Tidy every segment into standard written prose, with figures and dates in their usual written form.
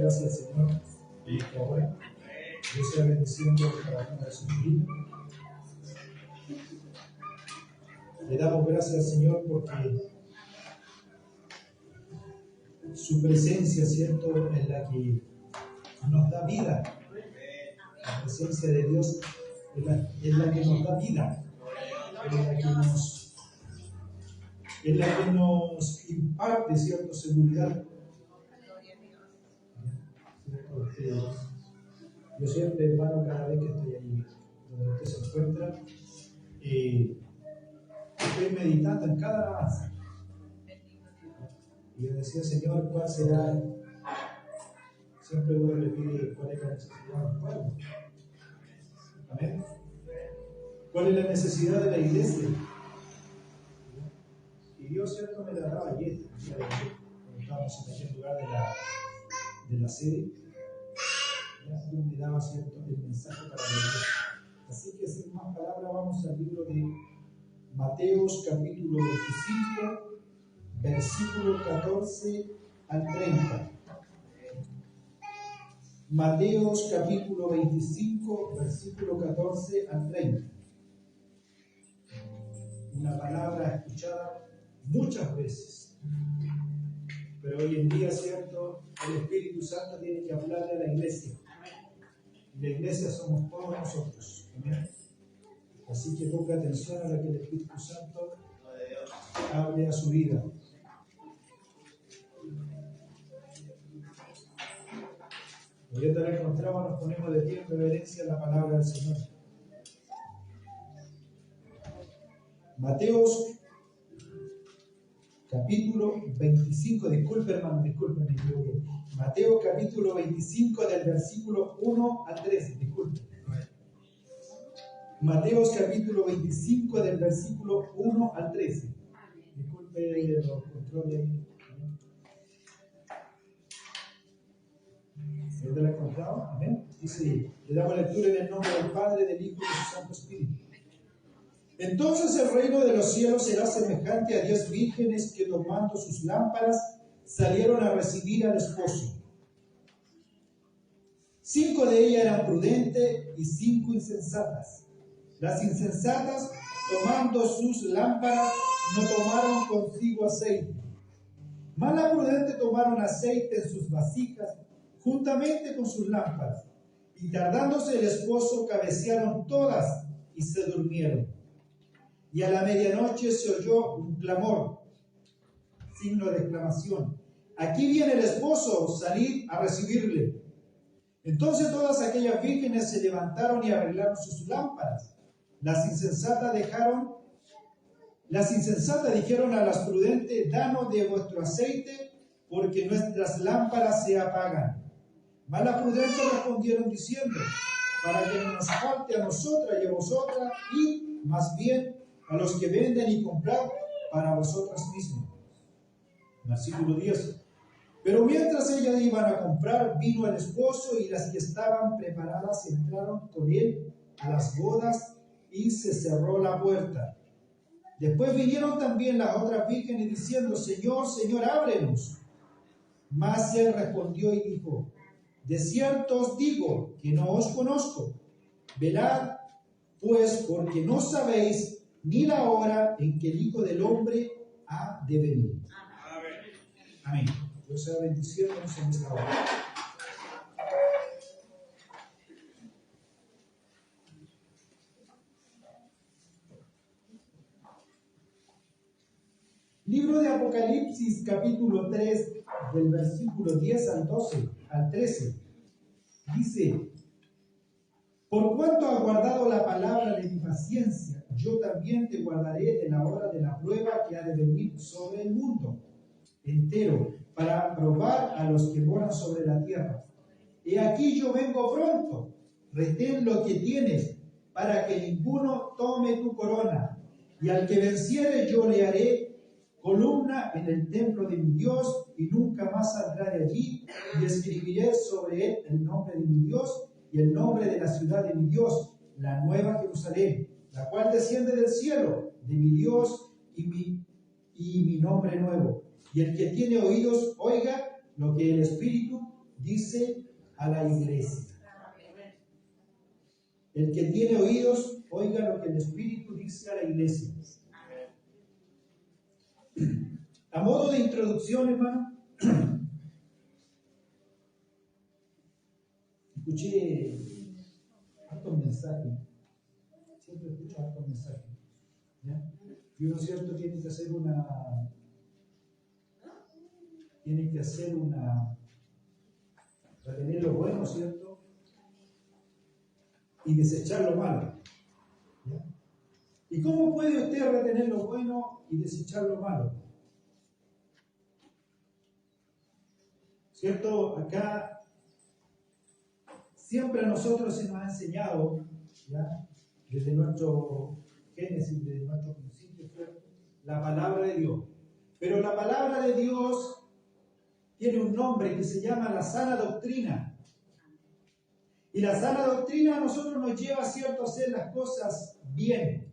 gracias, Señor, y que ahora Dios sea bendiciendo cada una de sus vidas. Le damos gracias, Señor, porque su presencia, ¿cierto?, es la que nos da vida. La presencia de Dios es la que nos da vida, es la que nos imparte, ¿cierto?, seguridad. Yo siempre, hermano, cada vez que estoy ahí donde usted se encuentra, estoy meditando en cada alabanza. Y yo decía, Señor, ¿cuál será? Siempre uno le pide cuál es la necesidad del pueblo. Amén. ¿Cuál es la necesidad de la iglesia? Y Dios, cierto, me la daba ayer, cuando estábamos en aquel lugar de la sede. Dios me daba, cierto, el mensaje para la iglesia. Así que sin más palabras vamos al libro de Mateos capítulo 25, versículo 14 al 30. Mateos capítulo 25, versículo 14 al 30. Una palabra escuchada muchas veces, pero hoy en día, cierto, el Espíritu Santo tiene que hablarle a la iglesia. Y la iglesia somos todos nosotros. ¿Amén? Así que ponga atención a lo que el Espíritu Santo hable a su vida. Oyendo la encontramos, nos ponemos de pie en reverencia a la palabra del Señor. Mateos capítulo 25, disculpe hermano, disculpe, me equivoqué. Mateo capítulo 25 del versículo 1 al 13, disculpe. Mateos capítulo 25 del versículo 1 al 13. Disculpe los controles. ¿Dónde la encontramos? Amén. Dice, le damos lectura en el nombre del Padre, del Hijo y del Santo Espíritu. Entonces el reino de los cielos será semejante a 10 vírgenes que tomando sus lámparas salieron a recibir al esposo. 5 de ellas eran prudentes y 5 insensatas. Las insensatas, tomando sus lámparas, no tomaron consigo aceite. Mas las prudentes tomaron aceite en sus vasijas, juntamente con sus lámparas. Y tardándose el esposo, cabecearon todas y se durmieron. Y a la medianoche se oyó un clamor, signo de exclamación. Aquí viene el esposo, salid a recibirle. Entonces todas aquellas vírgenes se levantaron y arreglaron sus lámparas. Las insensatas dijeron a las prudentes, danos de vuestro aceite, porque nuestras lámparas se apagan. Mas las prudentes respondieron diciendo, para que no nos falte a nosotras y a vosotras, y más bien a los que venden y compran para vosotras mismas. Versículo 10. Pero mientras ellas iban a comprar, vino el esposo, y las que estaban preparadas entraron con él a las bodas, y se cerró la puerta. Después vinieron también las otras vírgenes diciendo, Señor, Señor, ábrenos. Mas él respondió y dijo, de cierto os digo que no os conozco. Velad, pues, porque no sabéis ni la hora en que el Hijo del Hombre ha de venir. Amén. Dios sea bendiciéndonos en esta hora. Libro de Apocalipsis, capítulo 3, del versículo 10 al 12, al 13. Dice, por cuanto has guardado la palabra de mi paciencia, yo también te guardaré de la hora de la prueba que ha de venir sobre el mundo entero, para probar a los que moran sobre la tierra. He aquí yo vengo pronto, retén lo que tienes, para que ninguno tome tu corona. Y al que venciere yo le haré columna en el templo de mi Dios, y nunca más saldrá de allí, y escribiré sobre él el nombre de mi Dios y el nombre de la ciudad de mi Dios, la nueva Jerusalén, la cual desciende del cielo, de mi Dios y mi nombre nuevo. Y el que tiene oídos, oiga lo que el Espíritu dice a la iglesia. El que tiene oídos, oiga lo que el Espíritu dice a la iglesia. A modo de introducción, hermano, escuché hartos mensajes. Siempre escucho hartos mensajes. ¿Ya? Y uno, cierto, tiene que hacer retener lo bueno, ¿cierto? Y desechar lo malo. ¿Ya? ¿Y cómo puede usted retener lo bueno y desechar lo malo? ¿Cierto? Acá siempre a nosotros se nos ha enseñado, ¿ya? Desde nuestro Génesis, desde nuestro principio, ¿cierto? La palabra de Dios. Pero la palabra de Dios tiene un nombre que se llama la sana doctrina. Y la sana doctrina a nosotros nos lleva, ¿cierto?, a hacer las cosas bien.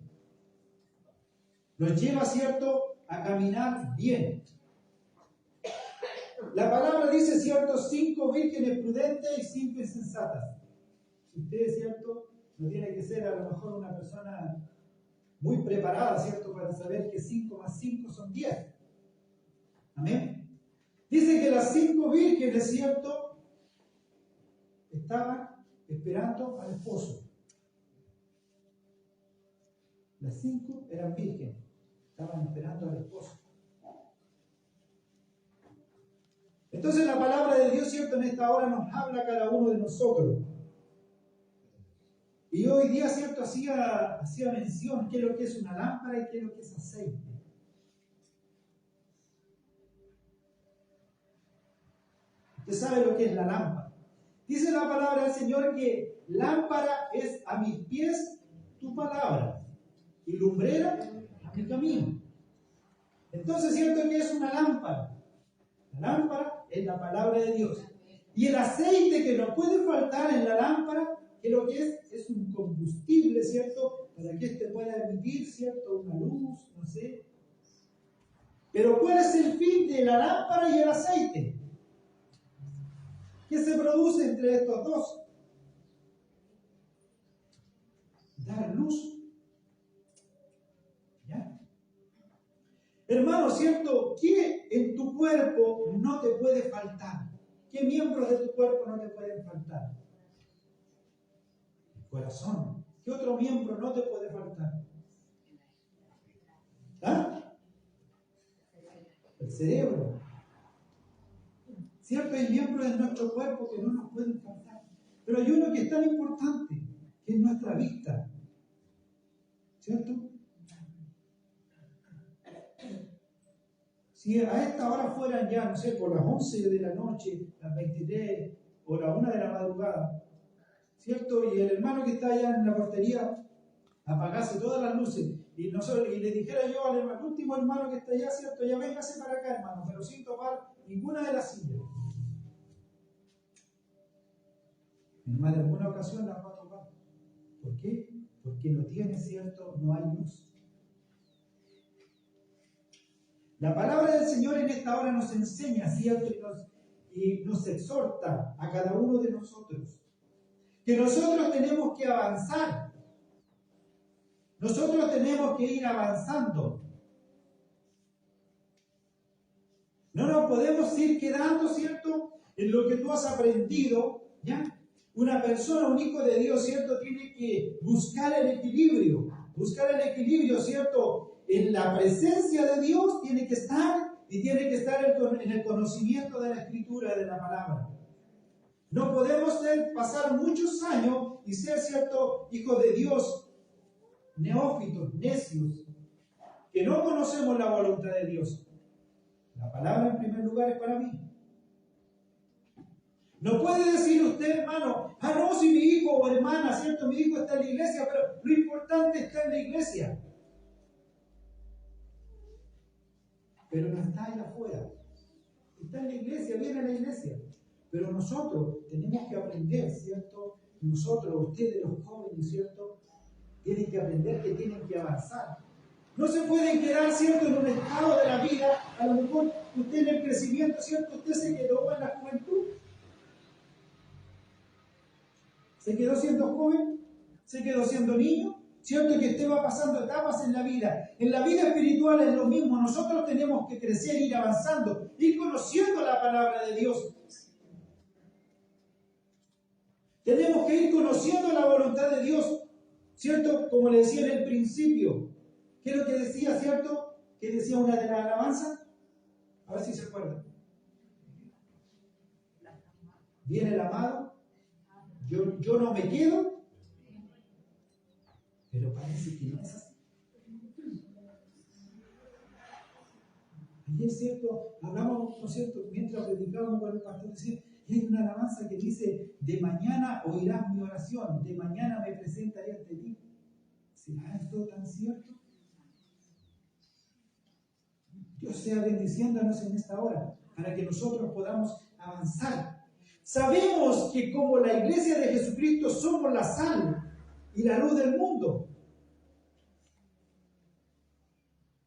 Nos lleva, ¿cierto?, a caminar bien. La palabra dice, ¿cierto?, 5 vírgenes prudentes y 5 insensatas. Si usted, ¿cierto?, no tiene que ser a lo mejor una persona muy preparada, ¿cierto?, para saber que 5 más 5 son 10. Amén. Dice que las 5 vírgenes, ¿cierto?, estaban esperando al esposo. Las 5 eran vírgenes, estaban esperando al esposo. Entonces la palabra de Dios, ¿cierto?, en esta hora nos habla a cada uno de nosotros. Y hoy día, ¿cierto?, hacía mención qué es lo que es una lámpara y qué es lo que es aceite. Usted sabe lo que es la lámpara. Dice la palabra del Señor que lámpara es a mis pies tu palabra y lumbrera a mi camino. Entonces, ¿cierto que es una lámpara? La lámpara es la palabra de Dios. Y el aceite que no puede faltar en la lámpara, que lo que es un combustible, ¿cierto? Para que éste pueda emitir, ¿cierto?, una luz, no sé. Pero ¿cuál es el fin de la lámpara y el aceite? ¿Qué se produce entre estos dos? Dar luz. ¿Ya? Hermano, ¿cierto? ¿Qué en tu cuerpo no te puede faltar? ¿Qué miembros de tu cuerpo no te pueden faltar? El corazón. ¿Qué otro miembro no te puede faltar? ¿Ah? El cerebro. ¿Cierto? Hay miembros de nuestro cuerpo que no nos pueden faltar. Pero hay uno que es tan importante, que es nuestra vista. ¿Cierto? Si a esta hora fueran ya, no sé, por las 11 de la noche, las 23 o la 1 de la madrugada, ¿cierto? Y el hermano que está allá en la portería apagase todas las luces y le dijera yo al último hermano que está allá, ¿cierto? Ya véngase para acá, hermano, pero sin topar ninguna de las sillas. En más de alguna ocasión las va a topar. ¿Por qué? Porque no tiene, ¿cierto? No hay luz. La palabra del Señor en esta hora nos enseña, ¿cierto? Y nos exhorta a cada uno de nosotros que nosotros tenemos que avanzar. Nosotros tenemos que ir avanzando. No nos podemos ir quedando, ¿cierto?, en lo que tú has aprendido, ¿ya? Una persona, un hijo de Dios, ¿cierto?, tiene que buscar el equilibrio. Buscar el equilibrio, ¿cierto?, en la presencia de Dios tiene que estar y tiene que estar en el conocimiento de la Escritura, de la palabra. No podemos pasar muchos años y ser, ¿cierto?, hijos de Dios, neófitos, necios, que no conocemos la voluntad de Dios. La palabra en primer lugar es para mí. No puede decir usted, hermano, no, si mi hijo o hermana, ¿cierto?, mi hijo está en la iglesia, pero lo importante está en la iglesia. Pero no está allá afuera. Está en la iglesia, viene a la iglesia. Pero nosotros tenemos que aprender, ¿cierto? Nosotros, ustedes los jóvenes, ¿cierto?, tienen que aprender que tienen que avanzar. No se pueden quedar, ¿cierto?, en un estado de la vida. A lo mejor usted en el crecimiento, ¿cierto?, usted se quedó en la juventud. ¿Se quedó siendo joven? ¿Se quedó siendo niño? ¿Cierto que usted va pasando etapas en la vida? En la vida espiritual es lo mismo. Nosotros tenemos que crecer, ir avanzando, ir conociendo la palabra de Dios. Tenemos que ir conociendo la voluntad de Dios, ¿cierto? Como le decía en el principio. ¿Qué es lo que decía, cierto? ¿Qué decía una de las alabanzas? A ver si se acuerdan. Viene el amado, yo no me quedo, pero parece que no es así. Y es cierto, hablamos, ¿no es cierto? Mientras predicábamos con el pastor, decía, y hay una alabanza que dice, de mañana oirás mi oración, de mañana me presentaré ante ti. ¿Será esto tan cierto? Dios sea bendiciéndonos en esta hora, para que nosotros podamos avanzar. Sabemos que como la iglesia de Jesucristo somos la sal y la luz del mundo.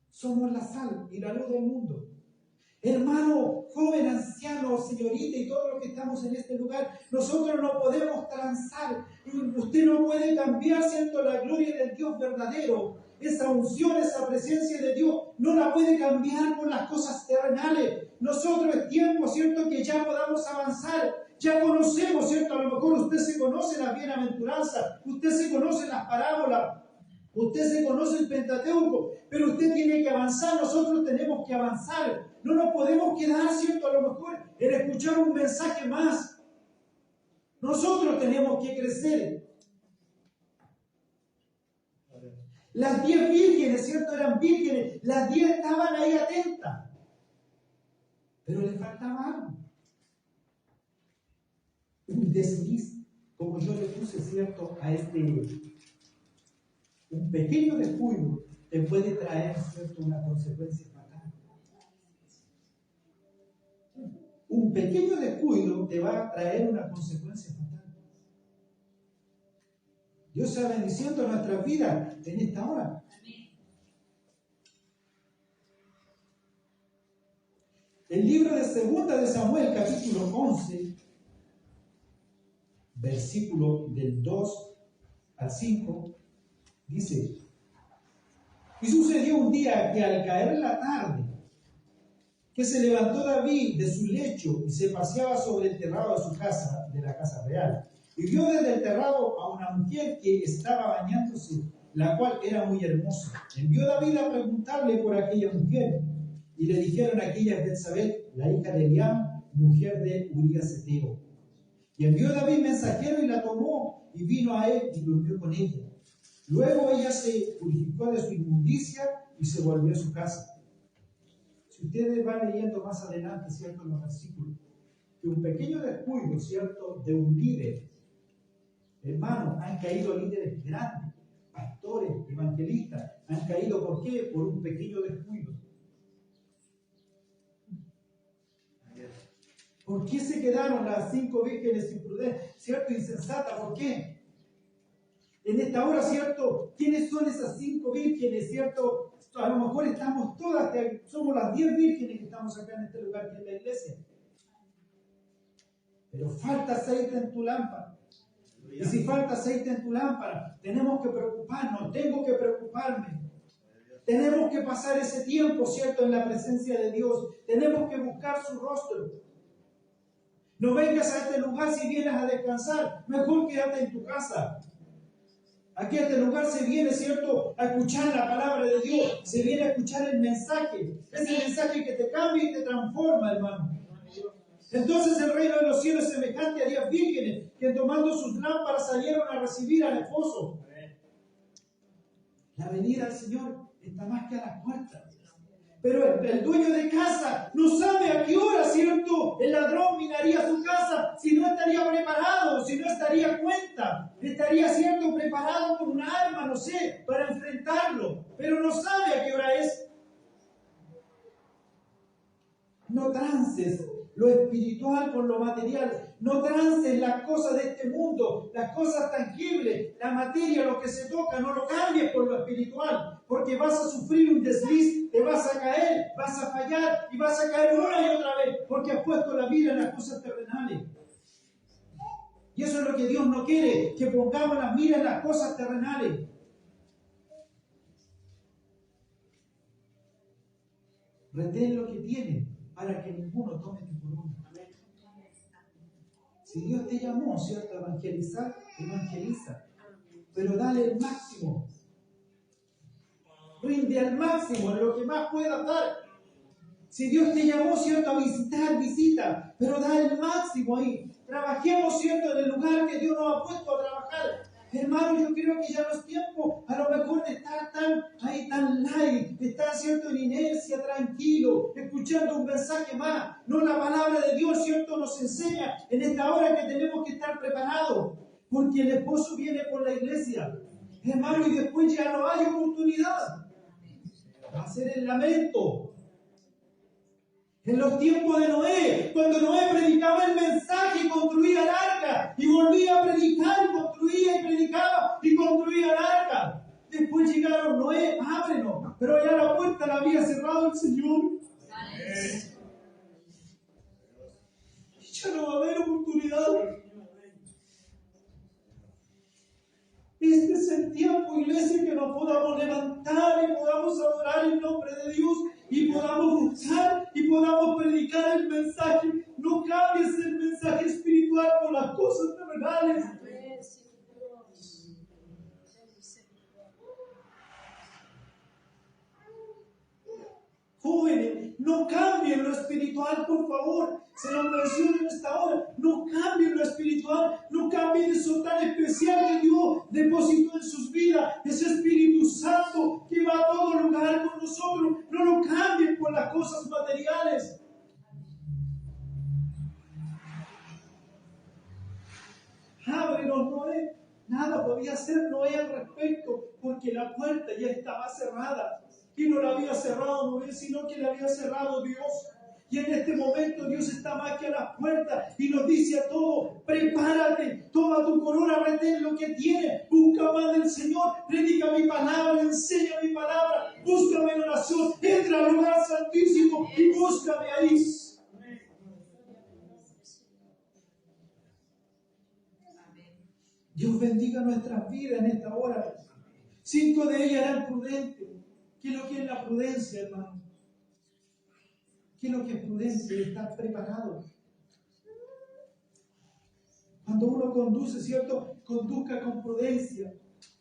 Somos la sal y la luz del mundo. Hermano, joven, anciano, señorita y todos los que estamos en este lugar, nosotros no podemos transar. Usted no puede cambiar, ¿cierto?, la gloria del Dios verdadero. Esa unción, esa presencia de Dios, no la puede cambiar por las cosas terrenales. Nosotros es tiempo, ¿cierto?, que ya podamos avanzar. Ya conocemos, ¿cierto? A lo mejor usted se conoce las bienaventuranzas, usted se conoce las parábolas, usted se conoce el Pentateuco, pero usted tiene que avanzar, nosotros tenemos que avanzar. No nos podemos quedar, ¿cierto?, a lo mejor en escuchar un mensaje más. Nosotros tenemos que crecer. Las 10 vírgenes, ¿cierto?, eran vírgenes, las 10 estaban ahí atentas, pero le faltaba algo. Un desliz, como yo le puse, ¿cierto?, a un pequeño descuido te puede traer, ¿cierto?, una consecuencia fatal. Un pequeño descuido te va a traer una consecuencia fatal. Dios sea bendiciendo nuestras vidas en esta hora. El libro de 2 de Samuel, capítulo 11, versículo del 2 al 5, dice: y sucedió un día que al caer la tarde, que se levantó David de su lecho y se paseaba sobre el terrado de su casa, de la casa real, y vio desde el terrado a una mujer que estaba bañándose, la cual era muy hermosa. Envió David a preguntarle por aquella mujer, y le dijeron: aquella es Betsabé, la hija de Eliam, mujer de Urías Eteo. Y envió David mensajero y la tomó, y vino a él y durmió con ella. Luego ella se purificó de su inmundicia y se volvió a su casa. Si ustedes van leyendo más adelante, ¿cierto?, en los versículos, que un pequeño descuido, ¿cierto?, de un líder, hermanos, han caído líderes grandes, pastores, evangelistas, han caído, ¿por qué? Por un pequeño descuido. ¿Por qué se quedaron las 5 vírgenes imprudentes, ¿cierto?, insensatas? ¿Por qué? En esta hora, ¿cierto? ¿Quiénes son esas 5 vírgenes, ¿cierto? A lo mejor estamos todas, somos las 10 vírgenes que estamos acá en este lugar, que es la iglesia. Pero falta aceite en tu lámpara. Y si falta aceite en tu lámpara, tenemos que preocuparnos, tengo que preocuparme. Tenemos que pasar ese tiempo, ¿cierto?, en la presencia de Dios. Tenemos que buscar su rostro. No vengas a este lugar si vienes a descansar. Mejor quédate en tu casa. Aquí a este lugar se viene, ¿cierto?, a escuchar la palabra de Dios. Se viene a escuchar el mensaje. Ese mensaje que te cambia y te transforma, hermano. Entonces el reino de los cielos es semejante a 10 vírgenes que tomando sus lámparas salieron a recibir al esposo. La venida del Señor está más que a las puertas. Pero el dueño de casa no sabe a qué hora, ¿cierto?, el ladrón minaría su casa, si no estaría preparado, si no estaría a cuenta, estaría, ¿cierto?, preparado con un arma, no sé, para enfrentarlo, pero no sabe a qué hora es. No trances lo espiritual con lo material, no trances las cosas de este mundo, las cosas tangibles, la materia, lo que se toca, no lo cambies por lo espiritual, porque vas a sufrir un desliz, te vas a caer, vas a fallar y vas a caer una y otra vez, porque has puesto la vida en las cosas terrenales. Y eso es lo que Dios no quiere, que pongamos las miras en las cosas terrenales. Retén lo que tienes para que ninguno tome tu corona. Si Dios te llamó, ¿cierto?, a evangelizar, evangeliza. Pero dale el máximo. Rinde al máximo en lo que más puedas dar. Si Dios te llamó, ¿cierto?, a visitar, visita. Pero da el máximo ahí. Trabajemos, ¿cierto?, en el lugar que Dios nos ha puesto a trabajar. Hermano, yo creo que ya no es tiempo a lo mejor de estar tan light, de estar, ¿cierto?, en inercia, tranquilo, escuchando un mensaje más. No, la palabra de Dios, ¿cierto?, nos enseña en esta hora que tenemos que estar preparados, porque el esposo viene por la iglesia. Hermano, y después ya no hay oportunidad. Va a ser el lamento. En los tiempos de Noé, cuando Noé predicaba el mensaje y construía el arca, y volvía a predicar, y construía y predicaba, y construía el arca. Después llegaron: Noé, ábrenos. Pero ya la puerta la había cerrado el Señor. Y ya no va a haber oportunidad. Este es el tiempo, iglesia, que nos podamos levantar y podamos adorar el nombre de Dios y podamos buscar y podamos predicar el mensaje. No cambies el mensaje espiritual por las cosas terrenales. Jóvenes, no cambien lo espiritual, por favor. Se lo menciono en esta hora. No cambien lo espiritual. No cambien eso tan especial que Dios depositó en sus vidas. Ese Espíritu Santo que va a todo lugar con nosotros. No lo cambien por las cosas materiales. Ábrenos, Noé. Nada podía hacer Noé al respecto, porque la puerta ya estaba cerrada. Y no la había cerrado Noé, sino que la había cerrado Dios. Y en este momento Dios está más que a las puertas y nos dice a todos: prepárate, toma tu corona, retén lo que tienes, busca más del Señor, predica mi palabra, enseña mi palabra, búscame en oración, entra al lugar santísimo y búscame ahí. Dios bendiga nuestras vidas en esta hora. 5 de ellas eran prudentes. ¿Qué es lo que es la prudencia, hermano? ¿Qué es lo que es prudencia? Estar preparado. Cuando uno conduce, ¿cierto? Conduzca con prudencia.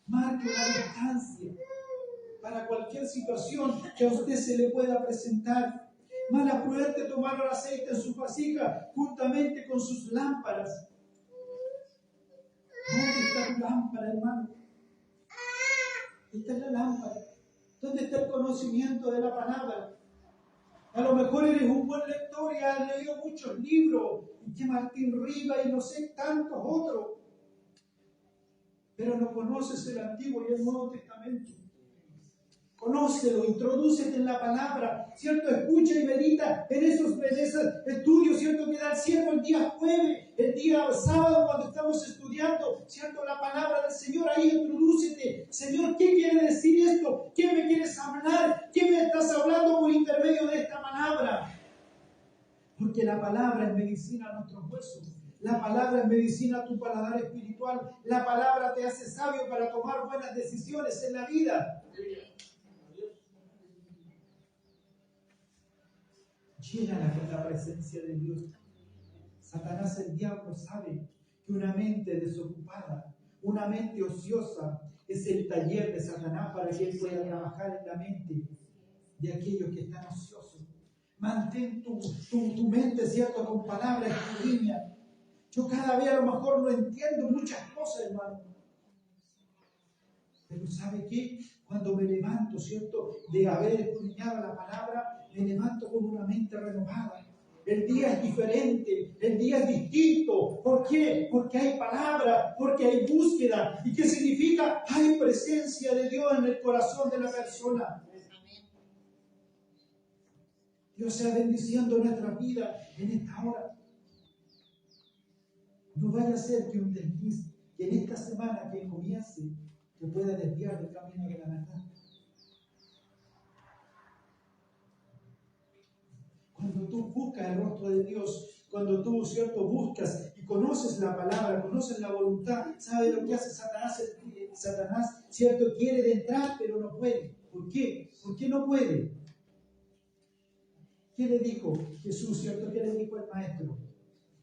Marque una distancia para cualquier situación que a usted se le pueda presentar. Más prudente tomaron aceite en su vasija juntamente con sus lámparas. ¿Dónde está tu lámpara, hermano? Esta es la lámpara. ¿Dónde está el conocimiento de la palabra? A lo mejor eres un buen lector y has leído muchos libros, y que Martín Riva y no sé tantos otros, pero no conoces el Antiguo y el Nuevo Testamento. Conócelo, introdúcete en la palabra, ¿cierto? Escucha y medita en esos estudios, ¿cierto? Que da el siervo el día jueves, el día sábado cuando estamos estudiando, ¿cierto? La palabra del Señor, ahí introdúcete. Señor, ¿qué quiere decir esto? ¿Qué me quieres hablar? ¿Qué me estás hablando por intermedio de esta palabra? Porque la palabra es medicina a nuestros huesos. La palabra es medicina a tu paladar espiritual. La palabra te hace sabio para tomar buenas decisiones en la vida. Llénala con la presencia de Dios. Satanás, el diablo, sabe que una mente desocupada, una mente ociosa, es el taller de Satanás para que él pueda trabajar en la mente de aquellos que están ociosos. Mantén tu mente, ¿cierto?, con palabras escudriñas. Yo cada vez a lo mejor no entiendo muchas cosas, hermano. Pero ¿sabe qué? Cuando me levanto, ¿cierto?, de haber escudriñado la palabra, me levanto con una mente renovada. El día es diferente, el día es distinto. ¿Por qué? Porque hay palabra, porque hay búsqueda. ¿Y qué significa? Hay presencia de Dios en el corazón de la persona. Dios sea bendiciendo nuestra vida en esta hora. No vaya a ser que un desliz, que en esta semana que comience, te pueda desviar del camino de la verdad. Cuando tú buscas el rostro de Dios, cuando tú, ¿cierto?, buscas y conoces la palabra, conoces la voluntad, sabes lo que hace Satanás. Satanás, cierto, quiere entrar, pero no puede. ¿Por qué? ¿Por qué no puede? ¿Qué le dijo Jesús, cierto? ¿Qué le dijo el maestro?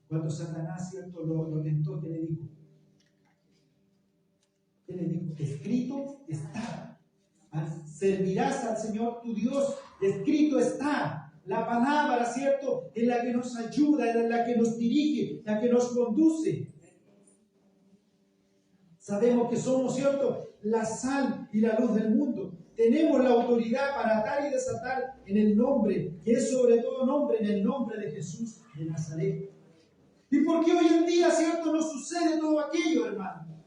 Cuando Satanás, cierto, lo tentó, ¿qué le dijo? ¿Qué le dijo? Escrito está. Servirás al Señor tu Dios. Escrito está. La palabra, cierto, es la que nos ayuda, es la que nos dirige, la que nos conduce. Sabemos que somos, cierto, la sal y la luz del mundo. Tenemos la autoridad para atar y desatar en el nombre, que es sobre todo nombre, en el nombre de Jesús de Nazaret. ¿Y por qué hoy en día, cierto, no sucede todo aquello, hermano?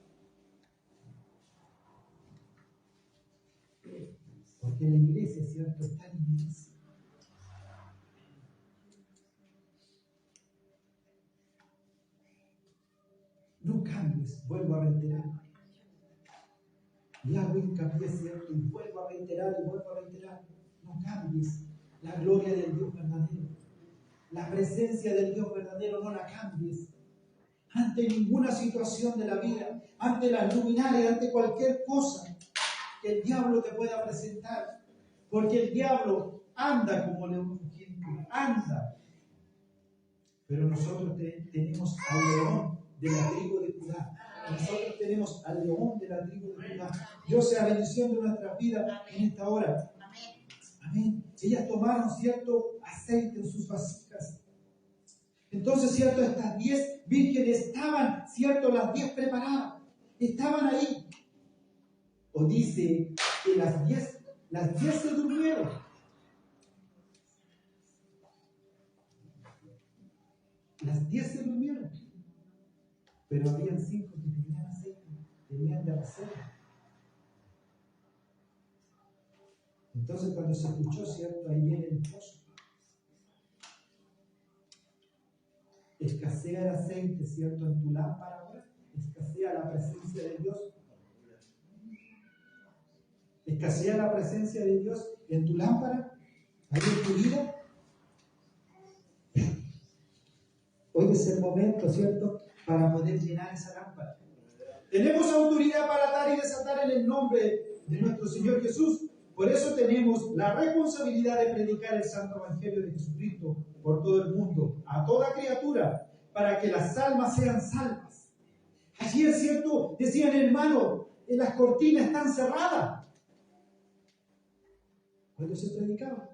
Porque la iglesia, cierto, está inmensa. No cambies, vuelvo a reiterar. Y hago hincapié, cierto, y vuelvo a reiterar, no cambies la gloria del Dios verdadero. La presencia del Dios verdadero no la cambies. Ante ninguna situación de la vida, ante las luminarias, ante cualquier cosa que el diablo te pueda presentar. Porque el diablo anda como león rugiente, anda. Pero nosotros tenemos al león de la tribu de Judá. Nosotros tenemos al león de la tribu de Judá. Dios sea bendiciendo nuestras vidas en esta hora. Amén. Ellas tomaron cierto aceite en sus vasijas. Entonces, cierto, estas 10 vírgenes estaban, cierto, las 10 preparadas. Estaban ahí. O dice que las 10 se durmieron. Las 10 se durmieron. Pero habían 5 que tenían aceite, tenían de reserva. Entonces, cuando se escuchó, cierto, ahí viene el esposo. Escasea el aceite, cierto, en tu lámpara ahora. Escasea la presencia de Dios. Escasea la presencia de Dios en tu lámpara, ahí en tu vida. Hoy es el momento, ¿cierto?, para poder llenar esa lámpara. Tenemos autoridad para atar y desatar en el nombre de nuestro Señor Jesús. Por eso tenemos la responsabilidad de predicar el Santo Evangelio de Jesucristo por todo el mundo, a toda criatura, para que las almas sean salvas. Allí es cierto, decían, hermano, las cortinas están cerradas. Cuando se predicaba,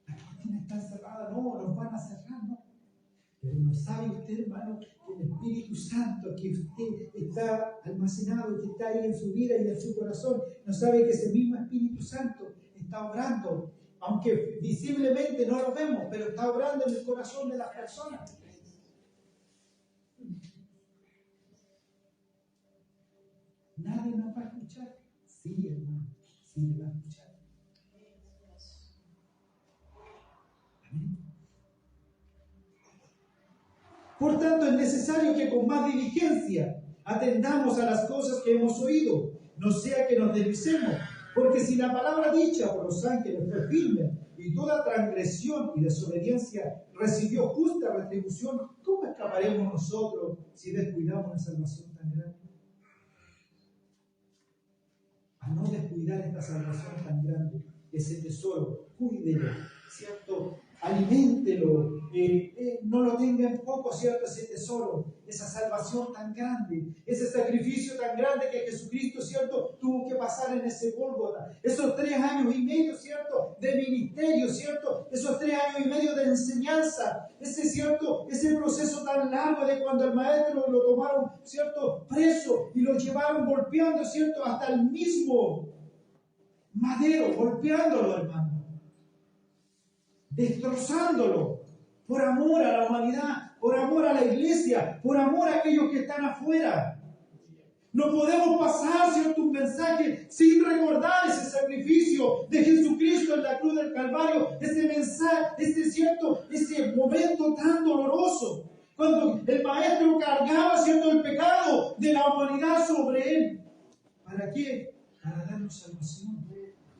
las cortinas están cerradas, no, los van a cerrar, no. Pero no sabe usted, hermano, que el Espíritu Santo que usted está almacenado, que está ahí en su vida y en su corazón, no sabe que ese mismo Espíritu Santo está obrando, aunque visiblemente no lo vemos, pero está obrando en el corazón de las personas. Nadie nos va a escuchar. Sí, hermano, sí le va a escuchar. Amén. Por tanto, es necesario que con más diligencia atendamos a las cosas que hemos oído, no sea que nos deslicemos, porque si la palabra dicha por los ángeles fue firme y toda transgresión y desobediencia recibió justa retribución, ¿cómo escaparemos nosotros si descuidamos una salvación tan grande? A no descuidar esta salvación tan grande, ese tesoro, cuídelo, ¿cierto? Aliméntelo, no lo tenga en poco, ¿cierto? Ese tesoro, esa salvación tan grande, ese sacrificio tan grande que Jesucristo, ¿cierto?, tuvo que pasar en ese Gólgota. Esos 3 años y medio, ¿cierto?, de ministerio, ¿cierto? Esos 3 años y medio de enseñanza, ¿cierto?, ese proceso tan largo de cuando el maestro lo tomaron, ¿cierto?, preso y lo llevaron golpeando, ¿cierto?, hasta el mismo madero, golpeándolo, hermano. Destrozándolo, por amor a la humanidad, por amor a la iglesia, por amor a aquellos que están afuera. No podemos pasar, ¿cierto?, un mensaje sin recordar ese sacrificio de Jesucristo en la cruz del Calvario, ese mensaje, ese momento tan doloroso, cuando el Maestro cargaba, ¿cierto?, el pecado de la humanidad sobre él. ¿Para qué? Para darnos salvación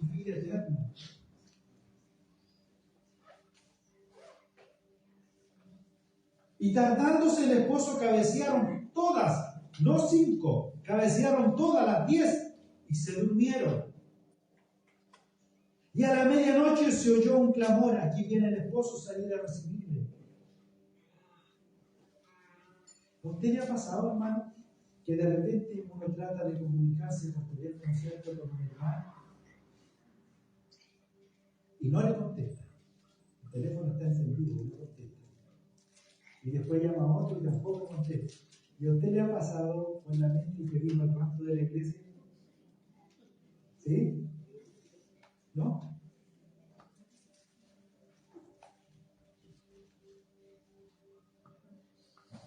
y vida eterna. Y tardándose el esposo, cabecearon todas, no 5, cabecearon todas las 10 y se durmieron. Y a la medianoche se oyó un clamor. Aquí viene el esposo a salir a recibirle. ¿A usted le ha pasado, hermano, que de repente uno trata de comunicarse por teléfono, ¿cierto?, con un hermano y no le contesta? El teléfono está encendido y no contesta. Y después llama a otro y tampoco contesta. ¿Y a usted le ha pasado con la mente que vino al banco de la iglesia? ¿Sí? ¿No?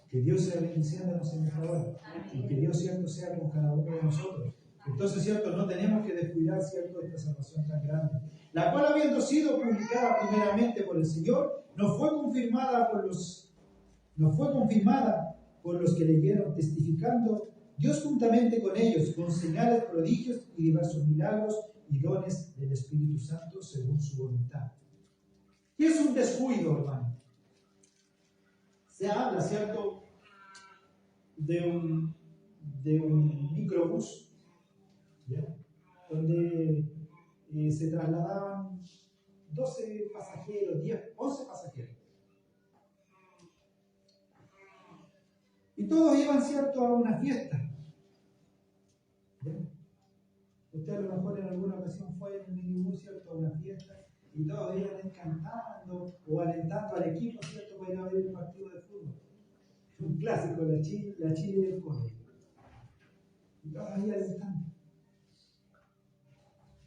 Que Dios sea bendiciéndonos en esta hora. Y que Dios, cierto, sea con cada uno de nosotros. Entonces, cierto, no tenemos que descuidar, cierto, esta salvación tan grande, la cual, habiendo sido publicada primeramente por el Señor, nos fue confirmada por los que leyeron, testificando Dios juntamente con ellos, con señales, prodigios y diversos milagros y dones del Espíritu Santo según su voluntad. ¿Qué es un descuido, hermano? Se habla, ¿cierto?, de un microbús, ¿ya?, donde se trasladaban 12 pasajeros, 10, 11 pasajeros. Y todos iban, ¿cierto?, a una fiesta. ¿Ya? Usted a lo mejor en alguna ocasión fue en un minibús, ¿cierto?, a una fiesta, y todos iban cantando o alentando al equipo, ¿cierto?, para ir a ver un partido de fútbol. Un clásico, la Chile y el Colo. Y todos ahí alentando.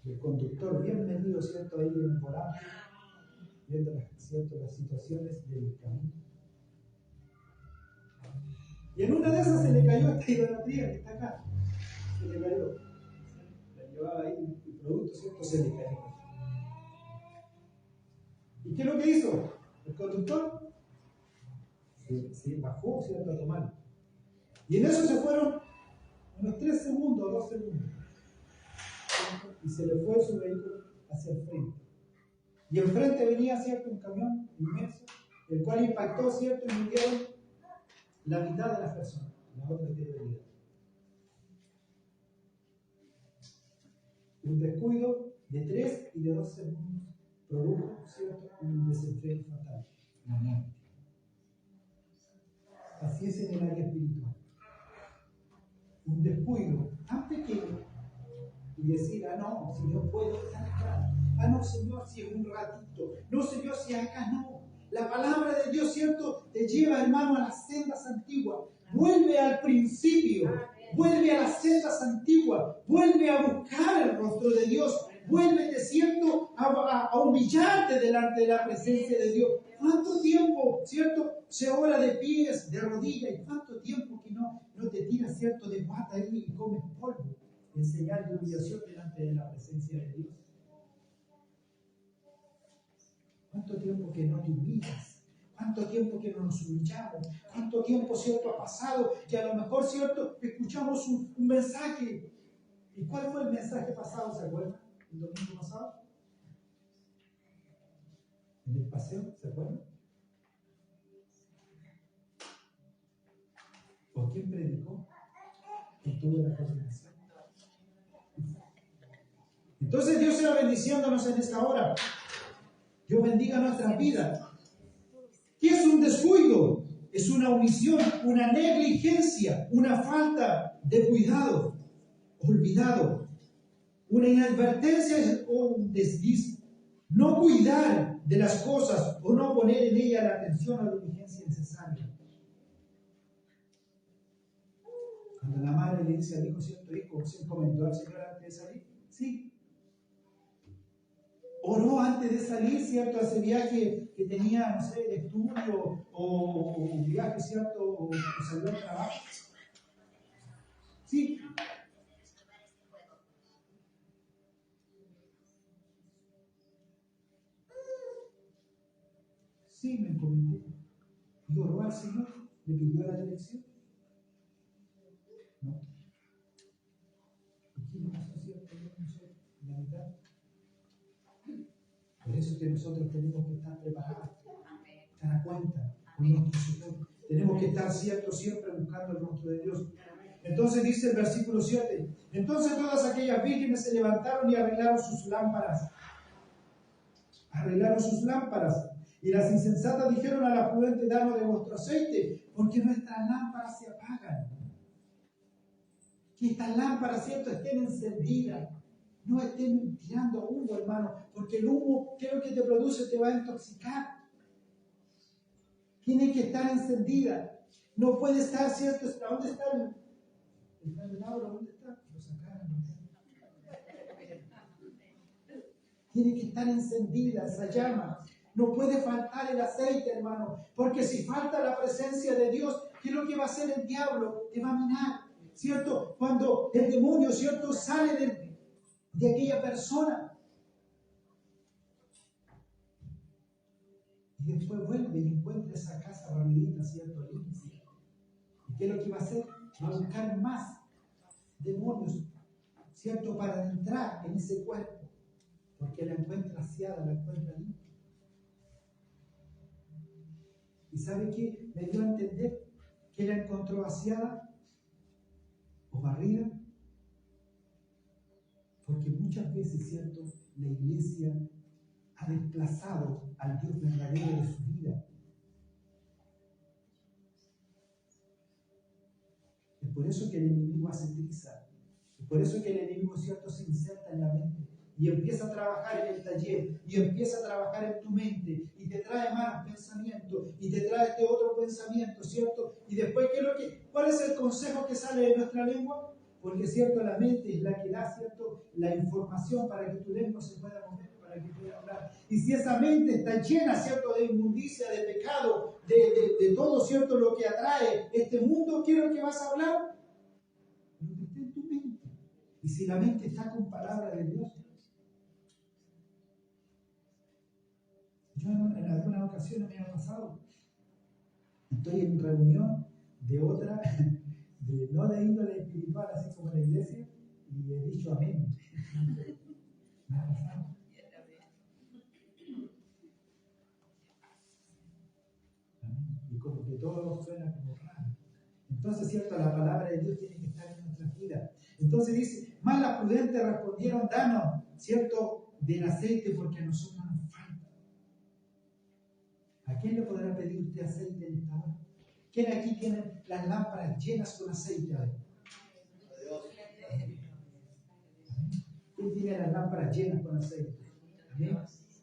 El conductor bien metido, ¿cierto?, ahí en el volante, viendo las situaciones del camino. Y en una de esas se le cayó esta idolatría que está acá. Se le cayó. La llevaba ahí, el producto, ¿cierto?, se le cayó. ¿Y qué es lo que hizo el conductor? Se bajó, ¿cierto?, a tomarlo. Y en eso se fueron unos 3 segundos, 2 segundos. Y se le fue su vehículo hacia el frente. Y enfrente venía, ¿cierto?, un camión inmenso, el cual impactó, ¿cierto?, y murieron la mitad de las personas. La otra quedó herida. Un descuido de 3 y de 2 segundos produjo, ¿cierto?, un desenfreno fatal, la muerte. Así es en el área espiritual. Un descuido tan pequeño y decir, no, si no puedo estar acá, no, Señor, si es un ratito, no, Señor, si acá no. La palabra de Dios, ¿cierto?, te lleva, hermano, a las sendas antiguas. Vuelve al principio, vuelve a las sendas antiguas, vuelve a buscar el rostro de Dios, vuélvete, ¿cierto?, a humillarte delante de la presencia de Dios. ¿Cuánto tiempo, cierto, se ora de pies, de rodillas, y cuánto tiempo que no te tiras, cierto, de guata ahí y comes polvo en señal de humillación delante de la presencia de Dios? ¿Cuánto tiempo que no te humillas? ¿Cuánto tiempo que no nos humillamos? ¿Cuánto tiempo, cierto, ha pasado que a lo mejor, cierto, escuchamos un mensaje? ¿Y cuál fue el mensaje pasado? ¿Se acuerdan? ¿El domingo pasado? ¿En el paseo? ¿Se acuerdan? ¿Por quién predicó? ¿Quién tuvo la coordinación? Entonces Dios sea bendiciéndonos en esta hora. Dios bendiga nuestras vidas. ¿Qué es un descuido? Es una omisión, una negligencia, una falta de cuidado, olvidado, una inadvertencia o un desliz. No cuidar de las cosas o no poner en ella la atención o la diligencia necesaria. Cuando la madre le dice al hijo, ¿cierto, hijo? ¿Se encomendó al Señor antes de salir? Sí. Oró antes de salir, ¿cierto?, a ese viaje que tenía, no sé, de estudio o un viaje, ¿cierto?, o salió al trabajo. Sí. Sí, me encomendé. Y oró al Señor, le pidió la dirección. No. ¿Y qué le pasó, cierto? No sé, la mitad. Por eso es que nosotros tenemos que estar preparados, estar a cuenta con nuestro Señor. Tenemos que estar siempre buscando el rostro de Dios. Entonces dice el versículo 7, entonces todas aquellas vírgenes se levantaron y arreglaron sus lámparas. Arreglaron sus lámparas. Y las insensatas dijeron a la prudente, danos de vuestro aceite, porque nuestras lámparas se apagan. Que estas lámparas, ¿cierto?, estén encendidas. No estén tirando humo, hermano, porque el humo, ¿qué es lo que te produce? Te va a intoxicar. Tiene que estar encendida. No puede estar, ¿cierto? ¿Dónde está el candelabro? ¿Dónde está? Lo sacaron. Tiene que estar encendida esa llama. No puede faltar el aceite, hermano, porque si falta la presencia de Dios, ¿qué es lo que va a hacer el diablo? Te va a minar, ¿cierto? Cuando el demonio, ¿cierto?, sale de aquella persona y después vuelve y encuentra esa casa rapidita, ¿cierto?, limpia. ¿Y qué es lo que va a hacer? Va a buscar más demonios, ¿cierto?, para entrar en ese cuerpo, porque la encuentra aseada, la encuentra limpia. ¿Y sabe qué? Me dio a entender que la encontró aseada o barrida, porque muchas veces, ¿cierto?, la iglesia ha desplazado al Dios verdadero de su vida. Es por eso que el enemigo hace triza. Es por eso que el enemigo, ¿cierto?, se inserta en la mente y empieza a trabajar en el taller y empieza a trabajar en tu mente y te trae malos pensamientos y te trae este otro pensamiento, ¿cierto? Y después, ¿cuál es el consejo que sale de nuestra lengua? Porque, ¿cierto?, la mente es la que da, ¿cierto?, la información para que tu lengua se pueda mover, para que pueda hablar. Y si esa mente está llena, ¿cierto?, de inmundicia, de pecado, de todo, ¿cierto?, lo que atrae este mundo, ¿qué es lo que vas a hablar? Lo que está en tu mente. Y si la mente está con palabra de Dios. Yo en algunas ocasiones me ha pasado. Estoy en reunión de otra, no de índole espiritual, así como la iglesia, y he dicho amén. Me ha pasado. Y como que todo suena como raro. Entonces, cierto, la palabra de Dios tiene que estar en nuestras vidas. Entonces dice, más las prudentes respondieron, danos, cierto, del aceite, porque a nosotros nos falta. ¿A quién le podrá pedir usted aceite en esta hora? ¿Quién aquí tiene las lámparas llenas con aceite? ¿Quién tiene las lámparas llenas con aceite? ¿Amén?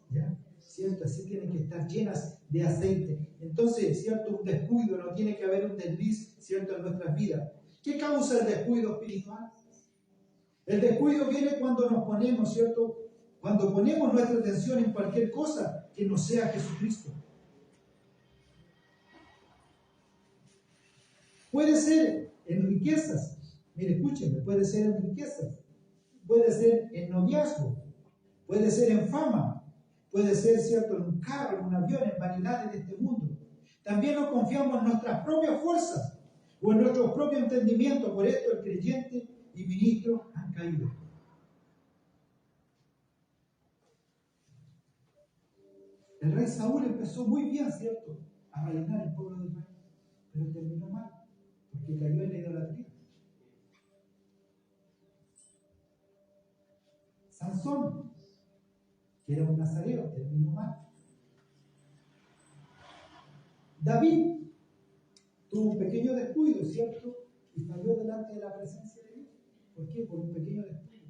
¿Ya? ¿Cierto? Así tienen que estar llenas de aceite. Entonces, ¿cierto? Un descuido, no tiene que haber un desliz, ¿cierto?, en nuestras vidas. ¿Qué causa el descuido espiritual? El descuido viene cuando nos ponemos, ¿cierto?, cuando ponemos nuestra atención en cualquier cosa que no sea Jesucristo. Puede ser en riquezas, mire, escúcheme, puede ser en riquezas, puede ser en noviazgo, puede ser en fama, puede ser, ¿cierto?, en un carro, en un avión, en vanidades de este mundo. También no confiamos en nuestras propias fuerzas o en nuestro propio entendimiento. Por esto el creyente y ministro han caído. El rey Saúl empezó muy bien, ¿cierto?, a reinar el pueblo de Israel, pero terminó mal, porque cayó en la idolatría. Sansón, que era un nazareo, terminó mal. David tuvo un pequeño descuido, ¿cierto?, y falló delante de la presencia de Dios. ¿Por qué? Por un pequeño descuido.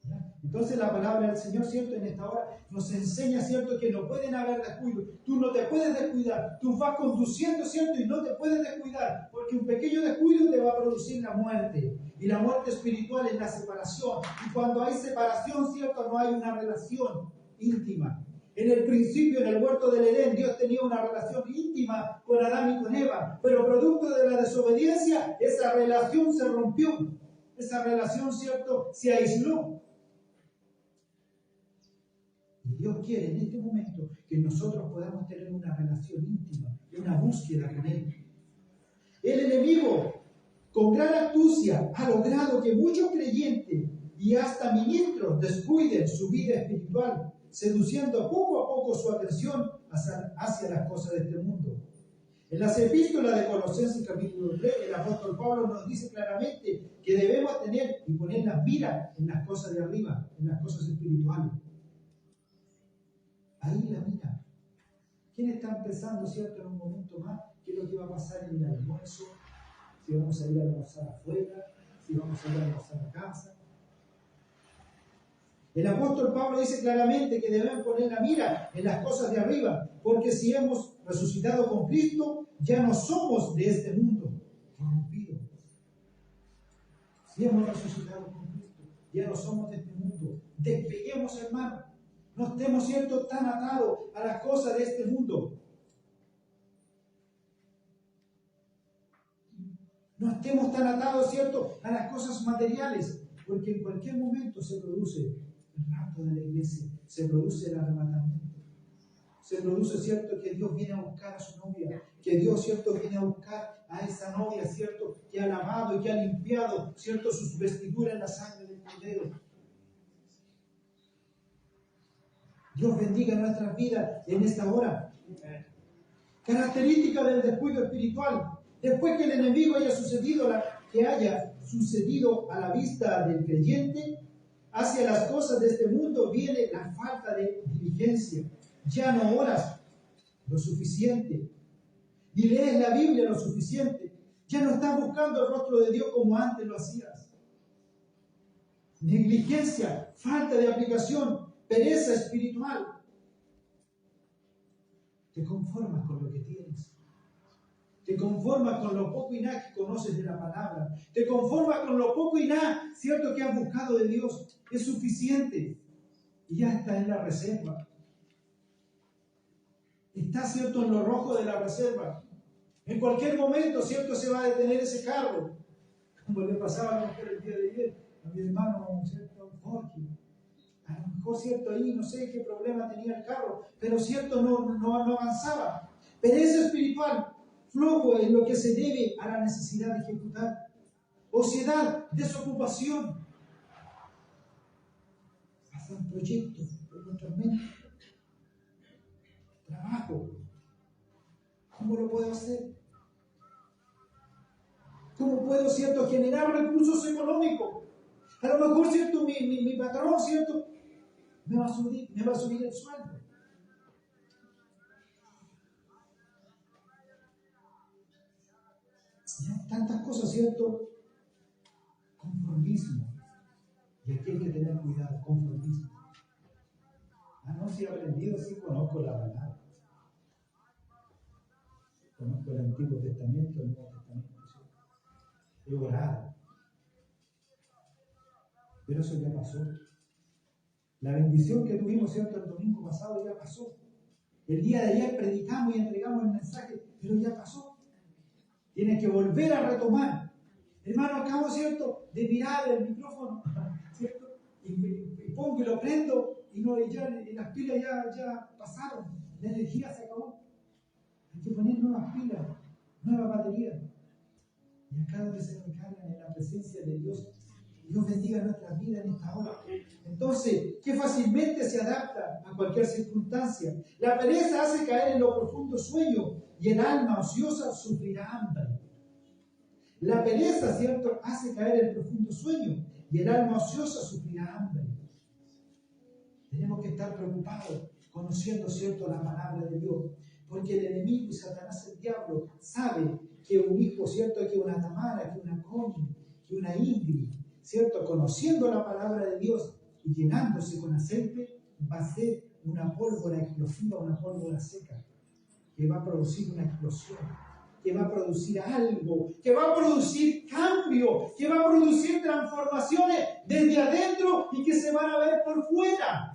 ¿Ya? Entonces la palabra del Señor, ¿cierto?, en esta hora nos enseña, ¿cierto?, que no pueden haber descuidos. Tú no te puedes descuidar. Tú vas conduciendo, ¿cierto?, y no te puedes descuidar, porque un pequeño descuido te va a producir la muerte. Y la muerte espiritual es la separación. Y cuando hay separación, ¿cierto?, no hay una relación íntima. En el principio, en el huerto del Edén, Dios tenía una relación íntima con Adán y con Eva, pero producto de la desobediencia, esa relación se rompió. Esa relación, ¿cierto?, se aisló. Y Dios quiere en este momento que nosotros podamos tener una relación íntima, una búsqueda con Él. El enemigo, con gran astucia, ha logrado que muchos creyentes y hasta ministros descuiden su vida espiritual, seduciendo poco a poco su atención hacia las cosas de este mundo. En las epístolas de Colosenses capítulo 3, el apóstol Pablo nos dice claramente que debemos tener y poner la mira en las cosas de arriba, en las cosas espirituales. Ahí la mira. ¿Quién está pensando, cierto, en un momento más qué es lo que va a pasar en el almuerzo? Si vamos a ir a almorzar afuera, si vamos a ir a almorzar a casa. El apóstol Pablo dice claramente que debemos poner la mira en las cosas de arriba, porque si hemos resucitado con Cristo, ya no somos de este mundo corrompido. Si hemos resucitado con Cristo, ya no somos de este mundo. Despeguemos, hermano. No estemos, cierto, tan atados a las cosas de este mundo. No estemos tan atados, cierto, a las cosas materiales, porque en cualquier momento se produce el rapto de la iglesia, se produce el arrebatamiento. Se produce, cierto, que Dios viene a buscar a su novia, que Dios, cierto, viene a buscar a esa novia, cierto, que ha lavado y que ha limpiado, cierto, sus vestiduras en la sangre del Cordero. Dios bendiga nuestras vidas en esta hora. Característica del descuido espiritual. Después que el enemigo haya sucedido a la vista del creyente, hacia las cosas de este mundo viene la falta de diligencia. Ya no oras lo suficiente, ni lees la Biblia lo suficiente. Ya no estás buscando el rostro de Dios como antes lo hacías. Negligencia, falta de aplicación, pereza espiritual. Te conformas con lo que tienes. Te conformas con lo poco y nada que conoces de la palabra. Te conformas con lo poco y nada, cierto, que has buscado de Dios. Es suficiente. Y ya está en la reserva. Está, cierto, en lo rojo de la reserva. En cualquier momento, cierto, se va a detener ese carro. Como le pasaba a la mujer el día de ayer, a mi hermano, cierto, Jorge. A lo mejor, cierto, ahí no sé qué problema tenía el carro, pero cierto, no avanzaba. Pereza espiritual, flojo en lo que se debe a la necesidad de ejecutar. Ociosidad, desocupación. Pasan proyectos por nuestra mente. Trabajo. ¿Cómo lo puedo hacer? ¿Cómo puedo, cierto, generar recursos económicos? A lo mejor, cierto, mi patrón, cierto, me va a subir el sueldo. Ya, tantas cosas, cierto. Conformismo. Y aquí hay que tener cuidado, conformismo. No, si he aprendido, sí conozco la palabra. Conozco el Antiguo Testamento, el Nuevo Testamento. ¿Sí? He orado. Pero eso ya pasó. La bendición que tuvimos, cierto, el domingo pasado ya pasó. El día de ayer predicamos y entregamos el mensaje, pero ya pasó. Tienes que volver a retomar. Hermano, acabo, cierto, de mirar el micrófono, ¿cierto? Y pongo y lo prendo y las pilas ya pasaron. La energía se acabó. Hay que poner nuevas pilas, nuevas baterías. Y acá donde se recargan en la presencia de Dios. Dios bendiga nuestras vidas en esta hora. Entonces, que fácilmente se adapta a cualquier circunstancia. La pereza hace caer en lo profundo sueño y el alma ociosa sufrirá hambre. La pereza, ¿cierto?, hace caer el profundo sueño y el alma ociosa sufrirá hambre. Tenemos que estar preocupados, conociendo, ¿cierto?, la palabra de Dios. Porque el enemigo y Satanás, el diablo, sabe que un hijo, ¿cierto?, que una Tamara, que una Connie, que una Ingrid, ¿cierto?, conociendo la palabra de Dios y llenándose con aceite, va a ser una pólvora explosiva, una pólvora seca, que va a producir una explosión, que va a producir algo, que va a producir cambio, que va a producir transformaciones desde adentro y que se van a ver por fuera.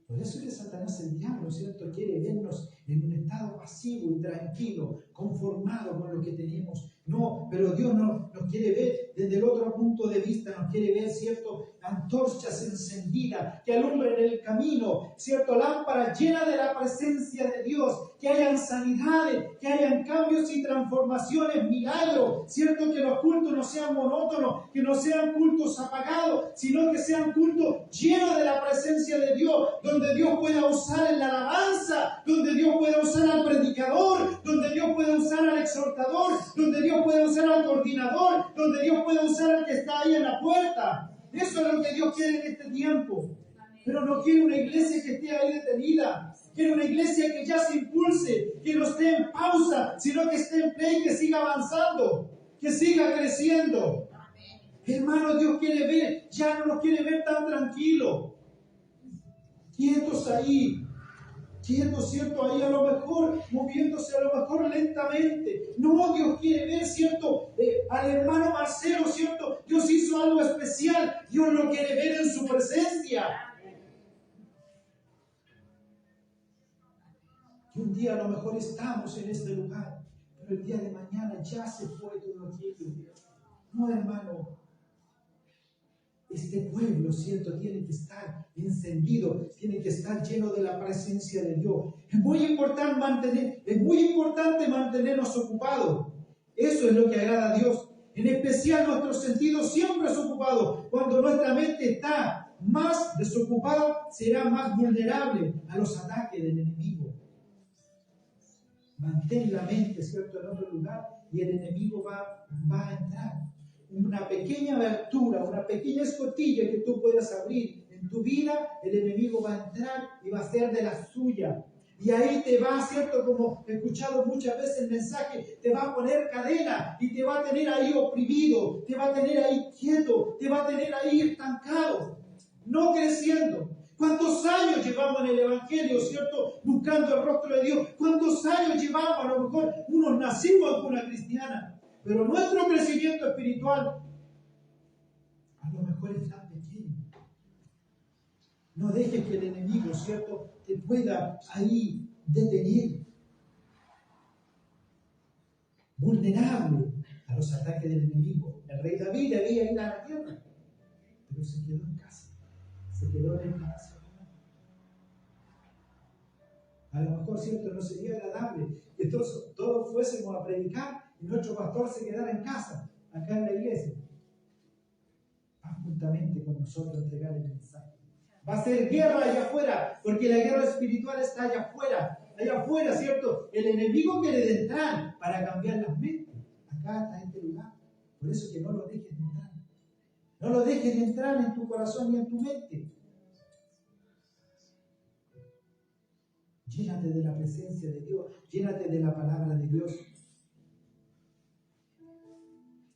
Por eso que Satanás, el diablo, ¿cierto?, quiere vernos en un estado pasivo y tranquilo, conformado con lo que tenemos No, pero Dios nos quiere ver desde el otro punto de vista, nos quiere ver, ¿cierto? Antorchas encendidas que alumbren el camino, ¿cierto? Lámparas llenas de la presencia de Dios, que hayan sanidades, que hayan cambios y transformaciones, milagros, ¿cierto? Que los cultos no sean monótonos, que no sean cultos apagados, sino que sean cultos llenos de la presencia de Dios, donde Dios pueda usar en la alabanza, donde Dios pueda usar al predicador, donde Dios pueda usar al exhortador, donde Dios pueda usar al coordinador, donde Dios pueda usar al que está ahí en la puerta. Eso es lo que Dios quiere en este tiempo. Pero no quiere una iglesia que esté ahí detenida. Quiere una iglesia que ya se impulse, que no esté en pausa, sino que esté en play, que siga avanzando, que siga creciendo. Hermano, Dios quiere ver, ya no nos quiere ver tan tranquilos, quietos ahí, quietos, ¿cierto? Ahí a lo mejor, moviéndose a lo mejor lentamente. No, Dios quiere ver, ¿cierto? Al hermano Marcelo, ¿cierto? Dios hizo algo especial, Dios lo quiere ver en su presencia. Y un día a lo mejor estamos en este lugar, pero el día de mañana ya se fue todo aquello. No, hermano. Este pueblo, ¿cierto? Tiene que estar encendido, tiene que estar lleno de la presencia de Dios. Es muy importante mantenernos ocupados. Eso es lo que agrada a Dios. En especial nuestros sentidos siempre ocupados. Cuando nuestra mente está más desocupada, será más vulnerable a los ataques del enemigo. Mantén la mente, ¿cierto?, en otro lugar y el enemigo va a entrar. Una pequeña abertura, una pequeña escotilla que tú puedas abrir en tu vida, el enemigo va a entrar y va a hacer de la suya. Y ahí te va, ¿cierto? Como he escuchado muchas veces el mensaje, te va a poner cadena y te va a tener ahí oprimido, te va a tener ahí quieto, te va a tener ahí estancado, no creciendo. ¿Cuántos años llevamos en el Evangelio, ¿cierto? Buscando el rostro de Dios. ¿Cuántos años llevamos? A lo mejor unos nacimos en una cristiana. Pero nuestro crecimiento espiritual a lo mejor es tan pequeño. No dejes que el enemigo, ¿cierto?, te pueda ahí detener. Vulnerable a los ataques del enemigo. El rey David debía ir a la tierra, pero se quedó en casa. Se quedó en el palacio. A lo mejor, ¿cierto?, no sería agradable que todos fuésemos a predicar y nuestro pastor se quedara en casa, acá en la iglesia. Va juntamente con nosotros a entregar el mensaje. Va a ser guerra allá afuera, porque la guerra espiritual está allá afuera, ¿cierto? El enemigo quiere entrar para cambiar las mentes. Acá está este lugar. Por eso que no lo dejes de entrar. No lo dejes de entrar en tu corazón y en tu mente. Llénate de la presencia de Dios, llénate de la palabra de Dios.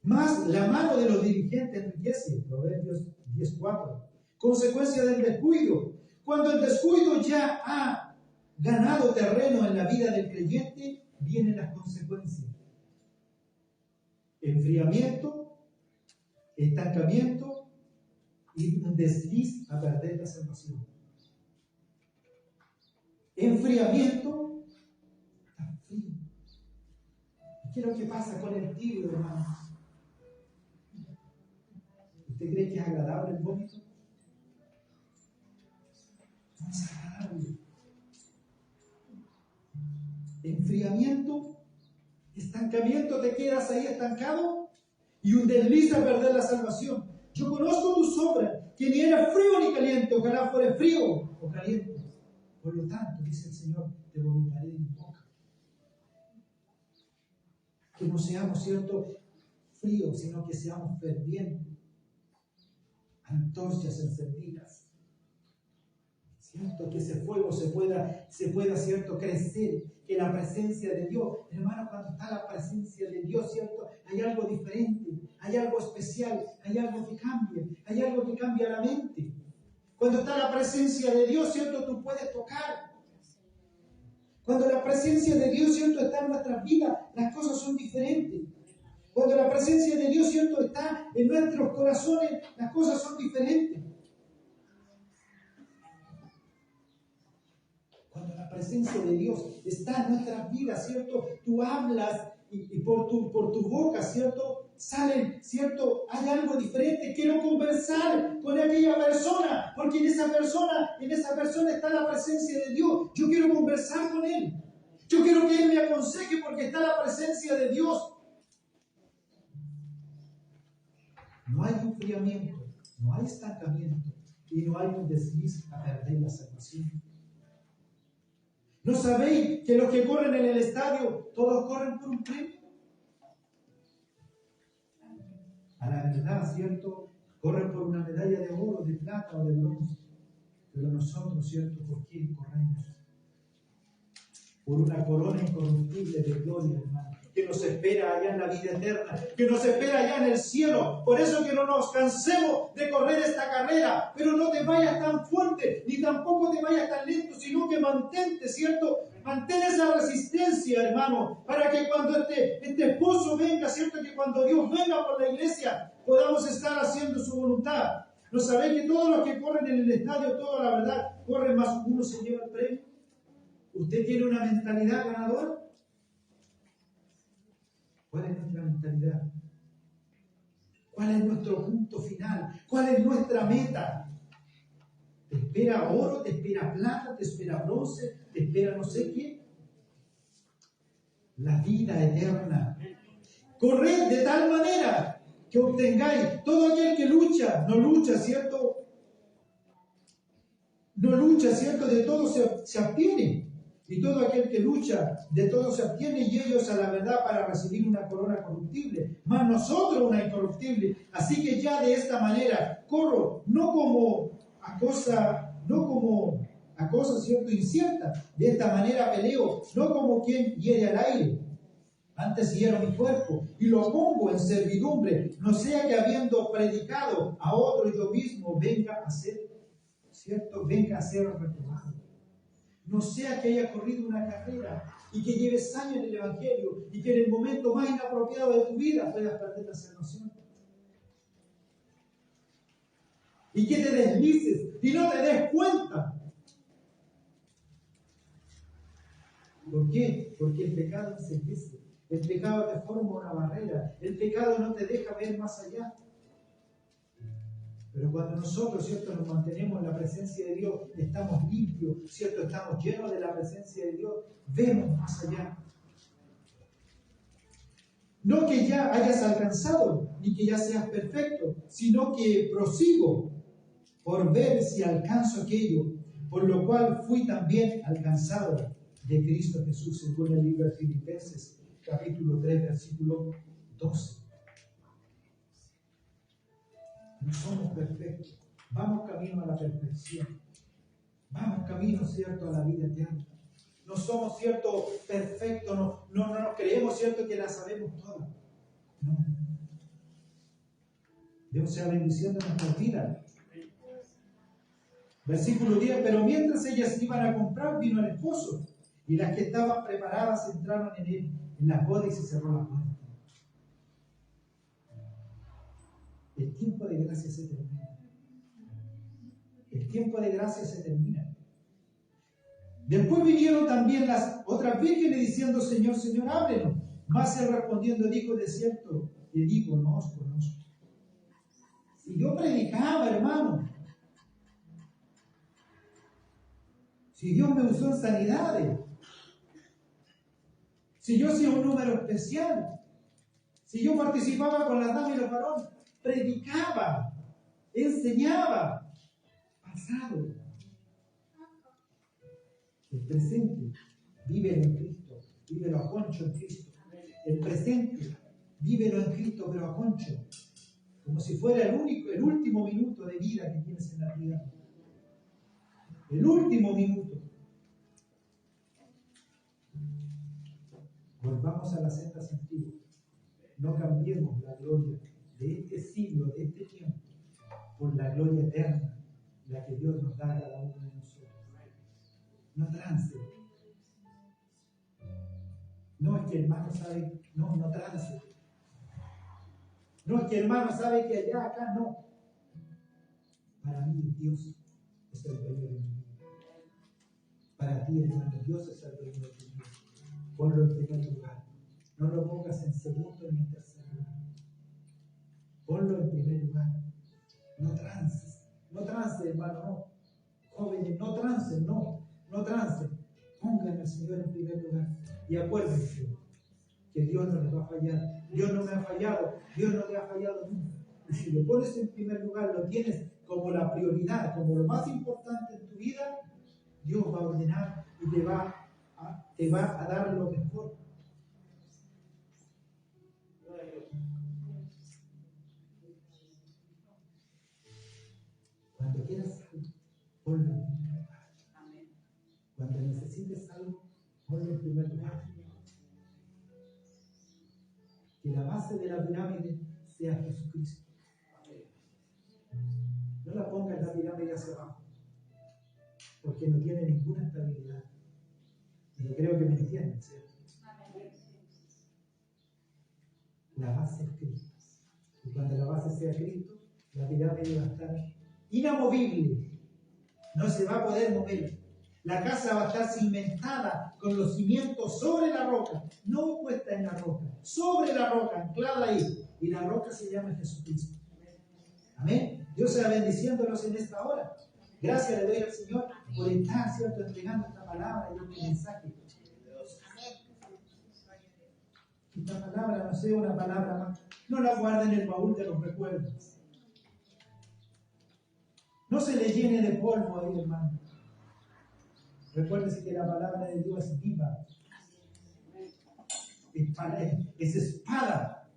Más la mano de los dirigentes enriquece, Proverbios 10:4. Consecuencia del descuido. Cuando el descuido ya ha ganado terreno en la vida del creyente, vienen las consecuencias. Enfriamiento, estancamiento y un desliz a perder la salvación. Enfriamiento, está frío. ¿Qué es lo que pasa con el tibio, hermano? ¿Usted cree que es agradable el vómito? No es agradable. Enfriamiento, estancamiento, te quedas ahí estancado y un desliz a perder la salvación. Yo conozco tus obras, que ni era frío ni caliente, ojalá fuera frío o caliente. Por lo tanto, dice el Señor, te vomitaré de mi boca. Que no seamos, ¿cierto?, fríos, sino que seamos fervientes. Antorchas encendidas. ¿Cierto? Que ese fuego se pueda, ¿cierto?, crecer. Que la presencia de Dios, hermano, cuando está la presencia de Dios, ¿cierto?, hay algo diferente, hay algo especial, hay algo que cambia la mente. Cuando está la presencia de Dios, ¿cierto?, tú puedes tocar. Cuando la presencia de Dios, ¿cierto?, está en nuestras vidas, las cosas son diferentes. Cuando la presencia de Dios, ¿cierto?, está en nuestros corazones, las cosas son diferentes. Cuando la presencia de Dios está en nuestras vidas, ¿cierto?, tú hablas y por tu boca, ¿cierto? Salen, ¿cierto? Hay algo diferente. Quiero conversar con aquella persona, porque en esa persona está la presencia de Dios. Yo quiero conversar con Él. Yo quiero que Él me aconseje porque está la presencia de Dios. No hay enfriamiento, no hay estancamiento y no hay un desliz a perder la salvación. ¿No sabéis que los que corren en el estadio, todos corren por un premio? A la verdad, ¿cierto? Corren por una medalla de oro, de plata o de bronce. Pero nosotros, ¿cierto? ¿Por qué corremos? Por una corona incorruptible de gloria, hermano, que nos espera allá en la vida eterna, que nos espera allá en el cielo. Por eso que no nos cansemos de correr esta carrera, pero no te vayas tan fuerte, ni tampoco te vayas tan lento, sino que mantente, ¿cierto? Mantén esa resistencia, hermano, para que cuando este esposo venga, ¿cierto? Que cuando Dios venga por la iglesia, podamos estar haciendo su voluntad. ¿No sabéis que todos los que corren en el estadio, toda la verdad, corren más uno se lleva el premio? ¿Usted tiene una mentalidad ganadora? ¿Cuál es nuestra mentalidad? ¿Cuál es nuestro punto final? ¿Cuál es nuestra meta? ¿Te espera oro? ¿Te espera plata? ¿Te espera bronce? ¿Te espera no sé qué? La vida eterna. Corred de tal manera que obtengáis. Todo aquel que lucha, no lucha, ¿cierto? No lucha, ¿cierto? De todo se abstiene. Y todo aquel que lucha, de todo se abstiene, y ellos a la verdad para recibir una corona corruptible, mas nosotros una incorruptible. Así que ya de esta manera corro, no como a cosa, ¿cierto? Incierta. De esta manera peleo, no como quien hiere al aire. Antes hiero mi cuerpo y lo pongo en servidumbre, no sea que habiendo predicado a otro yo mismo venga a ser, ¿cierto? Venga a ser reprobado. No sea que haya corrido una carrera y que lleves años en el Evangelio y que en el momento más inapropiado de tu vida puedas perder la salvación. Y que te deslices y no te des cuenta. ¿Por qué? Porque el pecado enseguece. El pecado te forma una barrera. El pecado no te deja ver más allá. Pero cuando nosotros, ¿cierto?, nos mantenemos en la presencia de Dios, estamos limpios, ¿cierto?, estamos llenos de la presencia de Dios, vemos más allá. No que ya hayas alcanzado, ni que ya seas perfecto, sino que prosigo por ver si alcanzo aquello, por lo cual fui también alcanzado de Cristo Jesús, según el libro de Filipenses, capítulo 3, versículo 12. No somos perfectos. Vamos camino a la perfección. Vamos camino, ¿cierto?, a la vida eterna. No somos, ¿cierto?, perfectos. No nos creemos, ¿cierto?, que la sabemos todas. No. Dios sea bendiciendo nuestras vidas. Versículo 10. Pero mientras ellas iban a comprar, vino el esposo. Y las que estaban preparadas entraron en las bodas y se cerró la puerta. El tiempo de gracia se termina. El tiempo de gracia se termina. Después vinieron también las otras vírgenes diciendo: Señor, Señor, ábrenos. Mas él respondiendo dijo: de cierto, le digo, no os conozco. Y yo predicaba, hermano. Si Dios me usó en sanidades. Si yo hacía un número especial. Si yo participaba con las damas y los varones. Predicaba. Enseñaba. Pasado. El presente, vívelo en Cristo, vívelo a concho en Cristo. El presente, vívelo en Cristo, pero a concho, como si fuera el último minuto de vida que tienes en la vida. El último minuto. Volvamos a las sendas antiguas. No cambiemos la gloria de este siglo, de este tiempo, por la gloria eterna, la que Dios nos da a cada uno de nosotros. No trance. No es que el hermano sabe, no trance. No es que el hermano sabe que allá, acá, no. Para mí Dios es el dueño de mi vida. Para ti, hermano, Dios es el dueño de tu vida. Ponlo en primer lugar. No lo pongas en segundo ni en tercer lugar. Ponlo en primer lugar. No trances. No trances, hermano, no. Jóvenes, no trancen, no. No trancen. Pongan al Señor en primer lugar. Y acuérdense que Dios no les va a fallar. Dios no me ha fallado. Dios no te ha fallado nunca. Y si lo pones en primer lugar, lo tienes como la prioridad, como lo más importante en tu vida, Dios va a ordenar y te va a dar lo mejor. Cuando quieras algo, ponlo en primer lugar. Cuando necesites algo, ponlo en primer lugar. Que la base de la pirámide sea Jesucristo. No la pongas en la pirámide hacia abajo, porque no tiene ninguna estabilidad. Y yo creo que me entienden, ¿cierto? La base es Cristo. Y cuando la base sea Cristo, la pirámide va a estar inamovible. No se va a poder mover. La casa va a estar cimentada con los cimientos sobre la roca, no puesta en la roca, sobre la roca, anclada ahí. Y la roca se llama Jesucristo. Amén. Dios sea bendiciéndolos en esta hora. Gracias le doy al Señor por estar, ¿cierto?, entregando esta palabra y este mensaje. Esta palabra no sea una palabra más. No la guarden en el baúl de los recuerdos. No se le llene de polvo ahí, hermano. Recuérdese que la palabra de Dios es viva. Es espada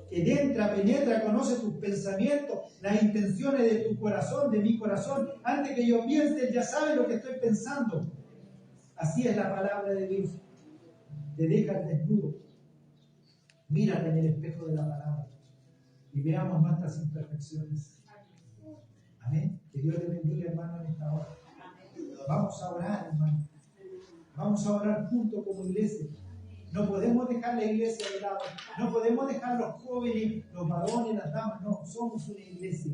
que entra, penetra, conoce tus pensamientos, las intenciones de tu corazón, de mi corazón. Antes que yo piense, ya sabe lo que estoy pensando. Así es la palabra de Dios. Te deja desnudo. Mírate en el espejo de la palabra y veamos nuestras imperfecciones. Amén. Que Dios te bendiga, hermano, en esta hora. Vamos a orar, hermano. Vamos a orar juntos como iglesia. No podemos dejar la iglesia de lado. No podemos dejar los jóvenes, los varones, las damas. No, somos una iglesia.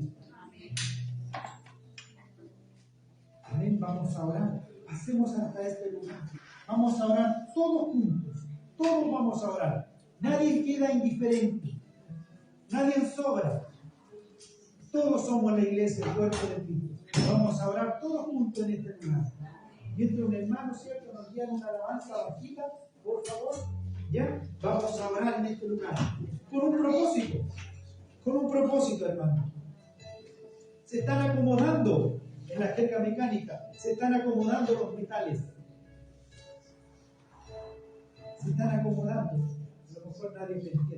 Amén. Vamos a orar. Pasemos hasta este lugar. Vamos a orar todos juntos. Todos vamos a orar. Nadie queda indiferente. Nadie sobra. Todos somos la iglesia, el cuerpo de Cristo. Vamos a orar todos juntos en este lugar. Mientras un hermano, ¿cierto?, nos diera una alabanza bajita, por favor, ¿ya? Vamos a orar en este lugar. Con un propósito, hermano. Se están acomodando en la jerga mecánica, se están acomodando los metales. Se están acomodando. A lo mejor nadie me entiende.